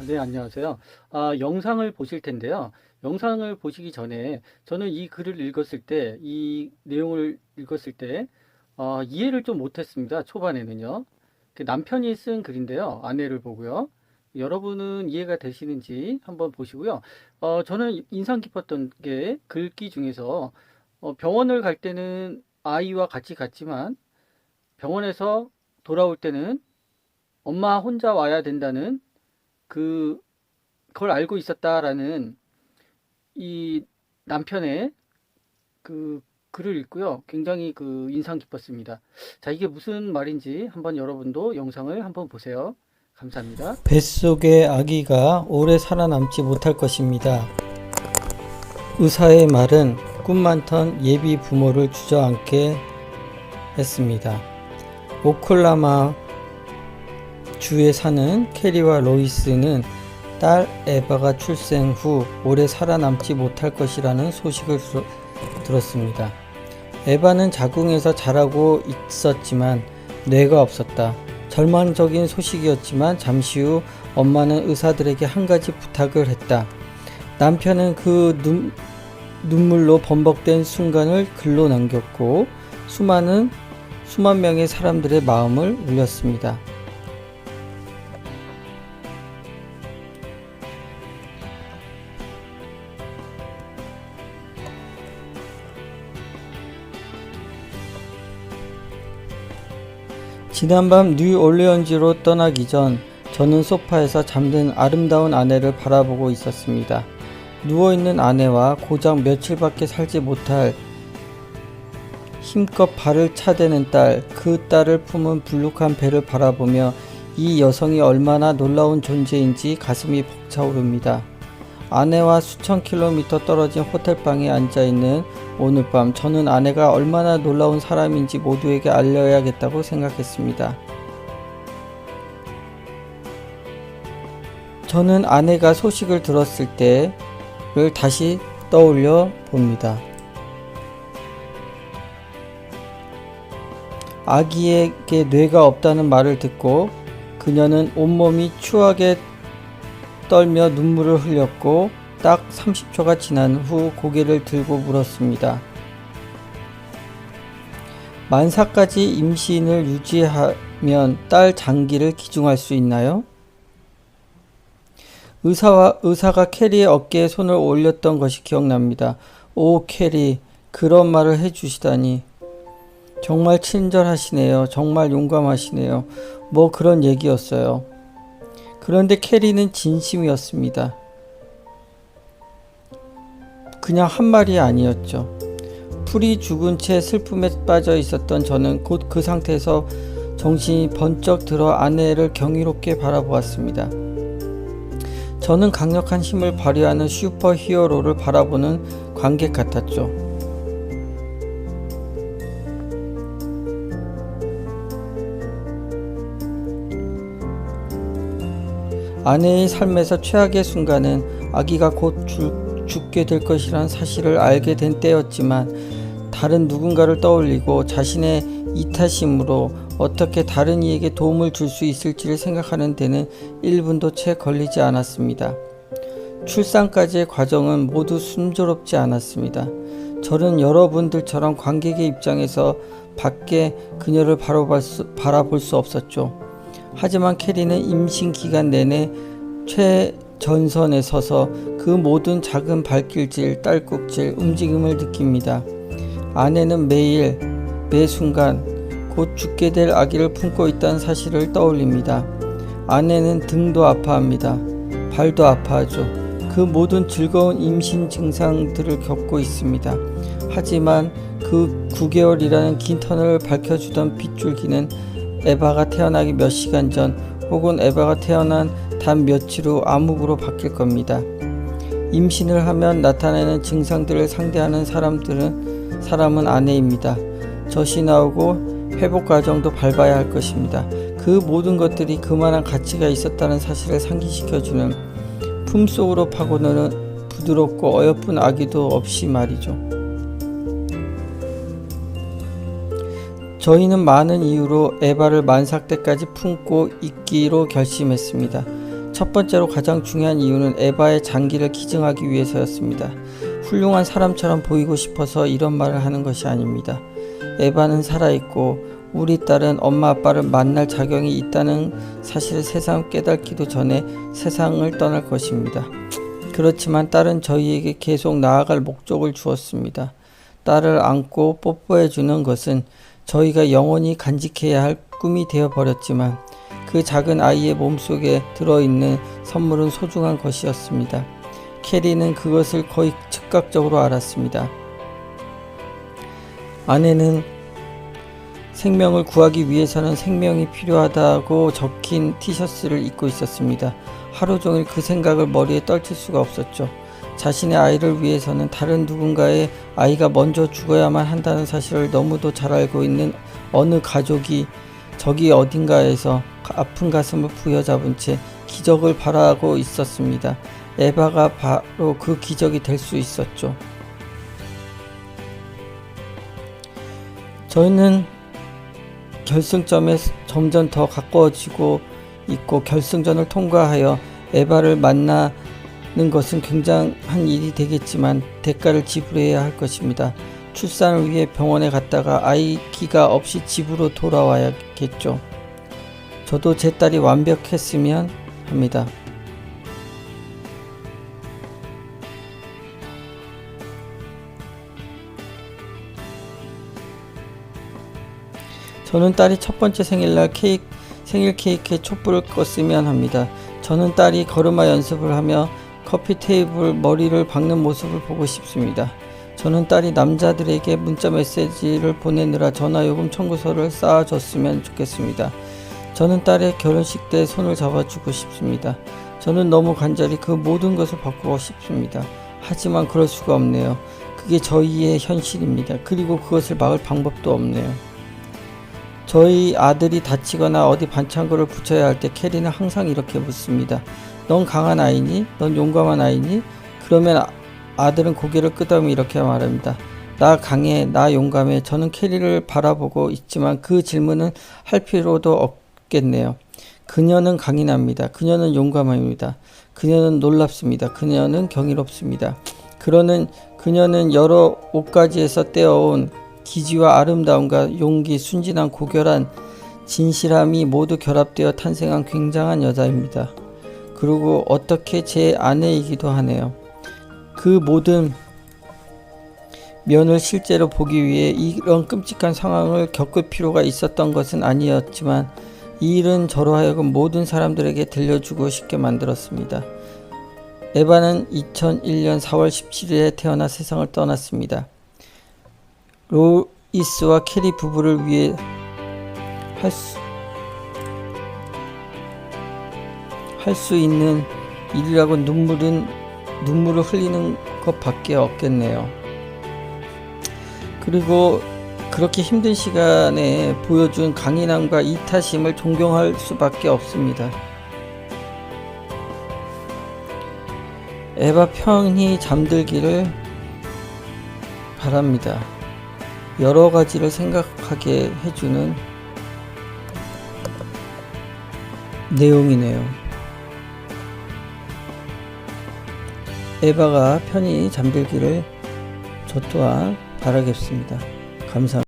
네, 안녕하세요. 영상을 보실 텐데요. 영상을 보시기 전에 저는 이 글을 읽었을 때, 이 내용을 읽었을 때, 이해를 좀 못했습니다. 초반에는요. 그 남편이 쓴 글인데요. 아내를 보고요. 여러분은 이해가 되시는지 한번 보시고요. 저는 인상 깊었던 게 글귀 중에서 병원을 갈 때는 아이와 같이 갔지만 병원에서 돌아올 때는 엄마 혼자 와야 된다는 그걸 알고 있었다라는 이 남편의 그 글을 읽고요. 굉장히 인상 깊었습니다. 자, 이게 무슨 말인지 한번 여러분도 영상을 한번 보세요. 감사합니다. 뱃속의 아기가 오래 살아남지 못할 것입니다. 의사의 말은 꿈 많던 예비 부모를 주저앉게 했습니다. 오클라마 주에 사는 캐리와 로이스는 딸 에바가 출생 후 오래 살아남지 못할 것이라는 소식을 들었습니다. 에바는 자궁에서 자라고 있었지만 뇌가 없었다. 절망적인 소식이었지만 잠시 후 엄마는 의사들에게 한 가지 부탁을 했다. 남편은 그 눈물로 범벅된 순간을 글로 남겼고 수만 명의 사람들의 마음을 울렸습니다. 지난밤 뉴올리언즈로 떠나기 전 저는 소파에서 잠든 아름다운 아내를 바라보고 있었습니다. 누워있는 아내와 고작 며칠밖에 살지 못할 힘껏 발을 차대는 딸, 그 딸을 품은 불룩한 배를 바라보며 이 여성이 얼마나 놀라운 존재인지 가슴이 벅차오릅니다. 아내와 수천 킬로미터 떨어진 호텔방에 앉아있는 오늘 밤 저는 아내가 얼마나 놀라운 사람인지 모두에게 알려야겠다고 생각했습니다. 저는 아내가 소식을 들었을 때를 다시 떠올려 봅니다. 아기에게 뇌가 없다는 말을 듣고 그녀는 온몸이 추하게 떨며 눈물을 흘렸고 딱 30초가 지난 후 고개를 들고 물었습니다. 만사까지 임신을 유지하면 딸 장기를 기증할 수 있나요? 의사가 캐리의 어깨에 손을 올렸던 것이 기억납니다. 오, 캐리, 그런 말을 해주시다니. 정말 친절하시네요. 정말 용감하시네요. 뭐 그런 얘기였어요. 그런데 캐리는 진심이었습니다. 그냥 한 말이 아니었죠. 풀이 죽은 채 슬픔에 빠져 있었던 저는 곧 그 상태에서 정신이 번쩍 들어 아내를 경이롭게 바라보았습니다. 저는 강력한 힘을 발휘하는 슈퍼 히어로를 바라보는 관객 같았죠. 아내의 삶에서 최악의 순간은 아기가 곧 죽게 될 것이라는 사실을 알게 된 때였지만 다른 누군가를 떠올리고 자신의 이타심으로 어떻게 다른 이에게 도움을 줄 수 있을지를 생각하는 데는 1분도 채 걸리지 않았습니다. 출산까지의 과정은 모두 순조롭지 않았습니다. 저는 여러분들처럼 관객의 입장에서 밖에 그녀를 바라볼 수 없었죠. 하지만 캐리는 임신 기간 내내 최전선에 서서 그 모든 작은 발길질, 딸꾹질, 움직임을 느낍니다. 아내는 매일, 매 순간 곧 죽게 될 아기를 품고 있다는 사실을 떠올립니다. 아내는 등도 아파합니다. 발도 아파하죠. 그 모든 즐거운 임신 증상들을 겪고 있습니다. 하지만 그 9개월이라는 긴 터널을 밝혀주던 빗줄기는 에바가 태어나기 몇 시간 전 혹은 에바가 태어난 단 며칠 후 암흑으로 바뀔 겁니다. 임신을 하면 나타나는 증상들을 상대하는 사람은 아내입니다. 젖이 나오고 회복 과정도 밟아야 할 것입니다. 그 모든 것들이 그만한 가치가 있었다는 사실을 상기시켜주는 품속으로 파고드는 부드럽고 어여쁜 아기도 없이 말이죠. 저희는 많은 이유로 에바를 만삭 때까지 품고 있기로 결심했습니다. 첫 번째로 가장 중요한 이유는 에바의 장기를 기증하기 위해서였습니다. 훌륭한 사람처럼 보이고 싶어서 이런 말을 하는 것이 아닙니다. 에바는 살아있고 우리 딸은 엄마 아빠를 만날 자격이 있다는 사실을 세상 깨닫기도 전에 세상을 떠날 것입니다. 그렇지만 딸은 저희에게 계속 나아갈 목적을 주었습니다. 딸을 안고 뽀뽀해주는 것은 저희가 영원히 간직해야 할 꿈이 되어버렸지만 그 작은 아이의 몸속에 들어있는 선물은 소중한 것이었습니다. 캐리는 그것을 거의 즉각적으로 알았습니다. 아내는 생명을 구하기 위해서는 생명이 필요하다고 적힌 티셔츠를 입고 있었습니다. 하루 종일 그 생각을 머리에 떨칠 수가 없었죠. 자신의 아이를 위해서는 다른 누군가의 아이가 먼저 죽어야만 한다는 사실을 너무도 잘 알고 있는 어느 가족이 저기 어딘가에서 아픈 가슴을 부여잡은 채 기적을 바라고 있었습니다. 에바가 바로 그 기적이 될 수 있었죠. 저희는 결승점에 점점 더 가까워지고 있고 결승전을 통과하여 에바를 만나는 것은 굉장한 일이 되겠지만 대가를 지불해야 할 것입니다. 출산을 위해 병원에 갔다가 아기가 없이 집으로 돌아와야겠죠. 저도 제 딸이 완벽했으면 합니다. 저는 딸이 첫 번째 생일 케이크에 촛불을 껐으면 합니다. 저는 딸이 걸음마 연습을 하며 커피 테이블 머리를 박는 모습을 보고 싶습니다. 저는 딸이 남자들에게 문자 메시지를 보내느라 전화요금 청구서를 쌓아줬으면 좋겠습니다. 저는 딸의 결혼식 때 손을 잡아주고 싶습니다. 저는 너무 간절히 그 모든 것을 바꾸고 싶습니다. 하지만 그럴 수가 없네요. 그게 저희의 현실입니다. 그리고 그것을 막을 방법도 없네요. 저희 아들이 다치거나 어디 반창고를 붙여야 할 때 캐리는 항상 이렇게 묻습니다. 넌 강한 아이니? 넌 용감한 아이니? 그러면 아들은 고개를 끄덕이며 이렇게 말합니다. 나 강해, 나 용감해. 저는 캐리를 바라보고 있지만 그 질문은 할 필요도 없겠네요. 그녀는 강인합니다. 그녀는 용감합니다. 그녀는 놀랍습니다. 그녀는 경이롭습니다. 그녀는 여러 옷가지에서 떼어온 기지와 아름다움과 용기, 순진한 고결한 진실함이 모두 결합되어 탄생한 굉장한 여자입니다. 그리고 어떻게 제 아내이기도 하네요. 그 모든 면을 실제로 보기 위해 이런 끔찍한 상황을 겪을 필요가 있었던 것은 아니었지만 이 일은 저로 하여금 모든 사람들에게 들려주고 싶게 만들었습니다. 에바는 2001년 4월 17일에 태어나 세상을 떠났습니다. 로이스와 캐리 부부를 위해 할 수 있는 일이라고 눈물을 흘리는 것밖에 없겠네요. 그리고 그렇게 힘든 시간에 보여준 강인함과 이타심을 존경할 수밖에 없습니다. 에바 편히 잠들기를 바랍니다. 여러 가지를 생각하게 해주는 내용이네요. 에바가 편히 잠들기를 저 또한 바라겠습니다. 감사합니다.